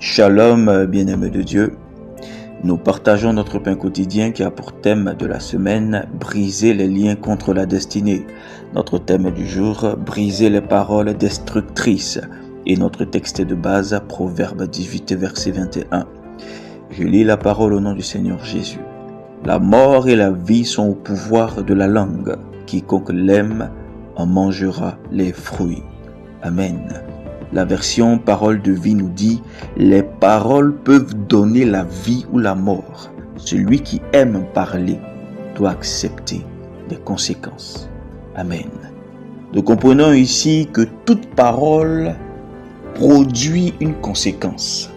Shalom, bien-aimés de Dieu. Nous partageons notre pain quotidien qui a pour thème de la semaine « Briser les liens contre la destinée ». Notre thème du jour « Briser les paroles destructrices ». Et notre texte de base, Proverbe 18, verset 21. Je lis la parole au nom du Seigneur Jésus. « La mort et la vie sont au pouvoir de la langue. Quiconque l'aime en mangera les fruits. » Amen. La version Parole de vie nous dit « Les paroles peuvent donner la vie ou la mort. Celui qui aime parler doit accepter les conséquences. » Amen. Nous comprenons ici que toute parole produit une conséquence.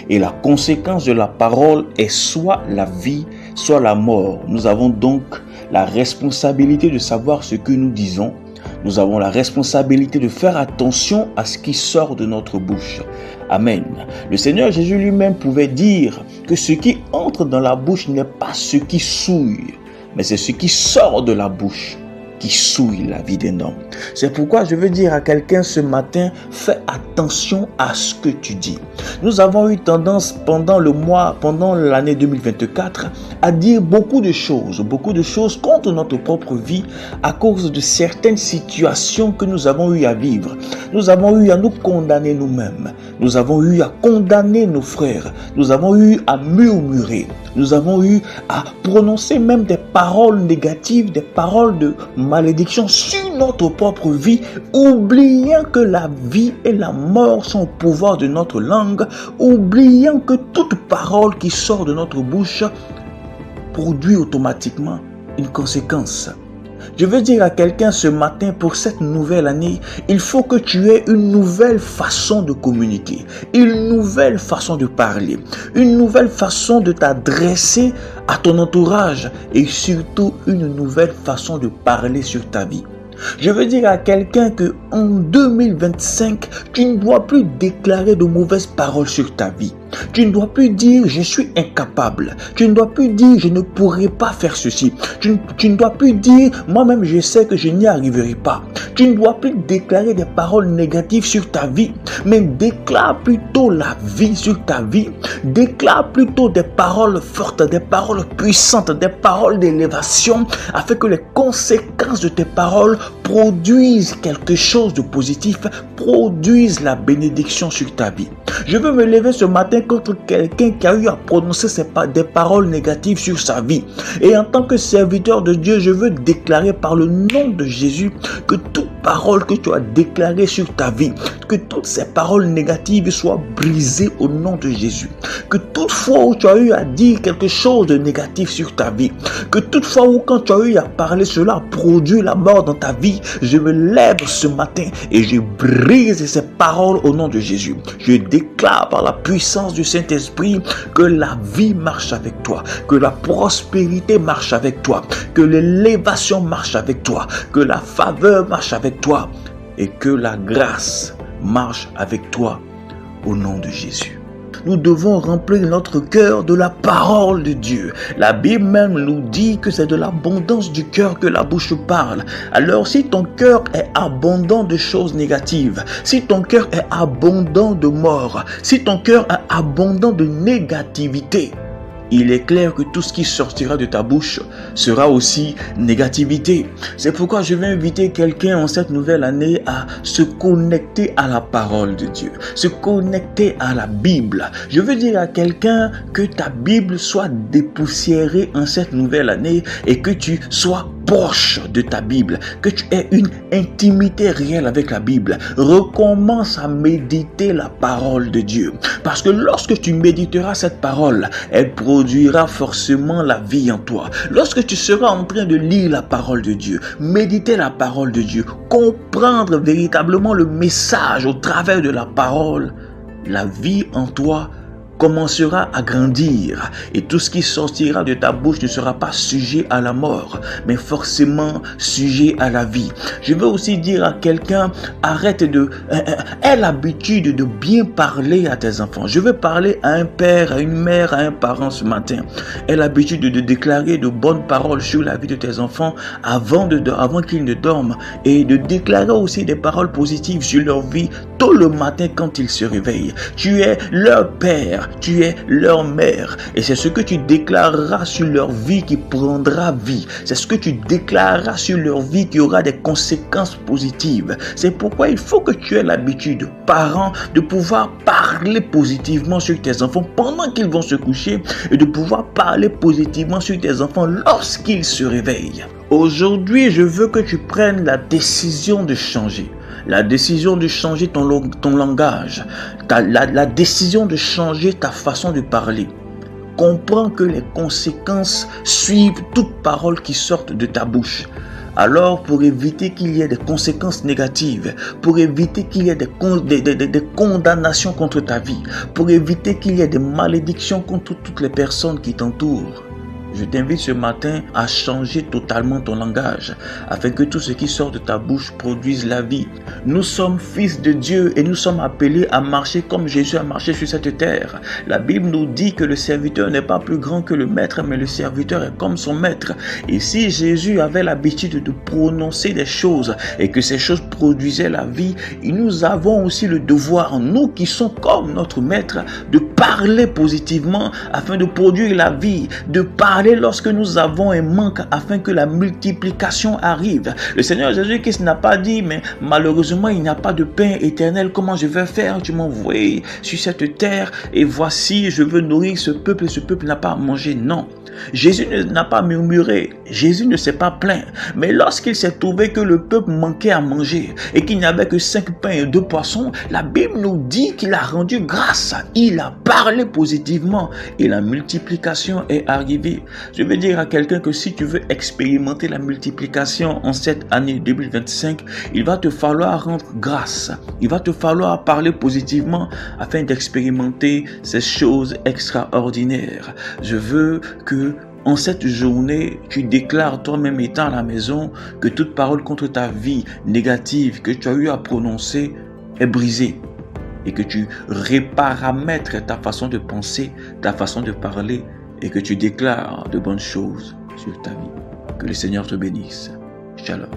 Et la conséquence de la parole est soit la vie, soit la mort. Nous avons donc la responsabilité de savoir ce que nous disons. Nous avons la responsabilité de faire attention à ce qui sort de notre bouche. Amen. Le Seigneur Jésus lui-même pouvait dire que ce qui entre dans la bouche n'est pas ce qui souille, mais c'est ce qui sort de la bouche qui souille la vie d'un homme. C'est pourquoi je veux dire à quelqu'un ce matin, fais attention à ce que tu dis. Nous avons eu tendance pendant l'année 2024 à dire beaucoup de choses contre notre propre vie à cause de certaines situations que nous avons eu à vivre. Nous avons eu à nous condamner nous-mêmes. Nous avons eu à condamner nos frères. Nous avons eu à murmurer. Nous avons eu à prononcer même des paroles négatives, des paroles de malédiction sur notre propre vie, oubliant que la vie et la mort sont au pouvoir de notre langue, oubliant que toute parole qui sort de notre bouche produit automatiquement une conséquence. Je veux dire à quelqu'un ce matin, pour cette nouvelle année, il faut que tu aies une nouvelle façon de communiquer, une nouvelle façon de parler, une nouvelle façon de t'adresser à ton entourage et surtout une nouvelle façon de parler sur ta vie. Je veux dire à quelqu'un que en 2025, tu ne dois plus déclarer de mauvaises paroles sur ta vie. Tu ne dois plus dire je suis incapable. Tu ne dois plus dire je ne pourrai pas faire ceci. Tu ne dois plus dire moi-même je sais que je n'y arriverai pas. Tu ne dois plus déclarer des paroles négatives sur ta vie, mais déclare plutôt la vie sur ta vie. Déclare plutôt des paroles fortes, des paroles puissantes, des paroles d'élévation, afin que les conséquences de tes paroles produisent quelque chose de positif, produisent la bénédiction sur ta vie. Je veux me lever ce matin contre quelqu'un qui a eu à prononcer des paroles négatives sur sa vie. Et en tant que serviteur de Dieu, je veux déclarer par le nom de Jésus que toute parole que tu as déclarée sur ta vie, que toutes ces paroles négatives soient brisées au nom de Jésus. Que toute fois où tu as eu à dire quelque chose de négatif sur ta vie, que toute fois où quand tu as eu à parler, cela a produit la mort dans ta vie, je me lève ce matin et je brise ces paroles au nom de Jésus. Je déclare par la puissance du Saint-Esprit que la vie marche avec toi, que la prospérité marche avec toi, que l'élévation marche avec toi, que la faveur marche avec toi et que la grâce marche avec toi au nom de Jésus. Nous devons remplir notre cœur de la parole de Dieu. La Bible même nous dit que c'est de l'abondance du cœur que la bouche parle. Alors si ton cœur est abondant de choses négatives, si ton cœur est abondant de mort, si ton cœur est abondant de négativité, il est clair que tout ce qui sortira de ta bouche sera aussi négativité. C'est pourquoi je vais inviter quelqu'un en cette nouvelle année à se connecter à la parole de Dieu, se connecter à la Bible. Je veux dire à quelqu'un que ta Bible soit dépoussiérée en cette nouvelle année et que tu sois proche de ta Bible, que tu aies une intimité réelle avec la Bible. Recommence à méditer la parole de Dieu. Parce que lorsque tu méditeras cette parole, elle produira forcément la vie en toi. Lorsque tu seras en train de lire la parole de Dieu, méditer la parole de Dieu, comprendre véritablement le message au travers de la parole, la vie en toi commencera à grandir et tout ce qui sortira de ta bouche ne sera pas sujet à la mort, mais forcément sujet à la vie. Je veux aussi dire à quelqu'un, aie l'habitude de bien parler à tes enfants. Je veux parler à un père, à une mère, à un parent ce matin. Aie l'habitude de déclarer de bonnes paroles sur la vie de tes enfants avant qu'ils ne dorment et de déclarer aussi des paroles positives sur leur vie tôt le matin quand ils se réveillent. Tu es leur père, tu es leur mère et c'est ce que tu déclareras sur leur vie qui prendra vie. C'est ce que tu déclareras sur leur vie qui aura des conséquences positives. C'est pourquoi il faut que tu aies l'habitude, parents, de pouvoir parler positivement sur tes enfants pendant qu'ils vont se coucher et de pouvoir parler positivement sur tes enfants lorsqu'ils se réveillent. Aujourd'hui, je veux que tu prennes la décision de changer. La décision de changer ton langage, la décision de changer ta façon de parler. Comprends que les conséquences suivent toute parole qui sort de ta bouche. Alors, pour éviter qu'il y ait des conséquences négatives, pour éviter qu'il y ait des condamnations contre ta vie, pour éviter qu'il y ait des malédictions contre toutes les personnes qui t'entourent, je t'invite ce matin à changer totalement ton langage afin que tout ce qui sort de ta bouche produise la vie. Nous sommes fils de Dieu et nous sommes appelés à marcher comme Jésus a marché sur cette terre. La Bible nous dit que le serviteur n'est pas plus grand que le maître, mais le serviteur est comme son maître. Et si Jésus avait l'habitude de prononcer des choses et que ces choses produisaient la vie, nous avons aussi le devoir, nous qui sommes comme notre maître, de parler positivement afin de produire la vie, de parler lorsque nous avons un manque afin que la multiplication arrive. Le Seigneur Jésus-Christ n'a pas dit, mais malheureusement il n'y a pas de pain éternel, comment je vais faire? Tu m'as envoyé sur cette terre et voici je veux nourrir ce peuple et ce peuple n'a pas à manger. Non. Jésus n'a pas murmuré, Jésus ne s'est pas plaint, mais lorsqu'il s'est trouvé que le peuple manquait à manger et qu'il n'y avait que 5 pains et 2 poissons, la Bible nous dit qu'il a rendu grâce, il a parlé positivement et la multiplication est arrivée. Je veux dire à quelqu'un que si tu veux expérimenter la multiplication en cette année 2025, il va te falloir rendre grâce, il va te falloir parler positivement afin d'expérimenter ces choses extraordinaires. Je veux que en cette journée, tu déclares toi-même étant à la maison que toute parole contre ta vie négative que tu as eu à prononcer est brisée et que tu reparamètres ta façon de penser, ta façon de parler et que tu déclares de bonnes choses sur ta vie. Que le Seigneur te bénisse. Shalom.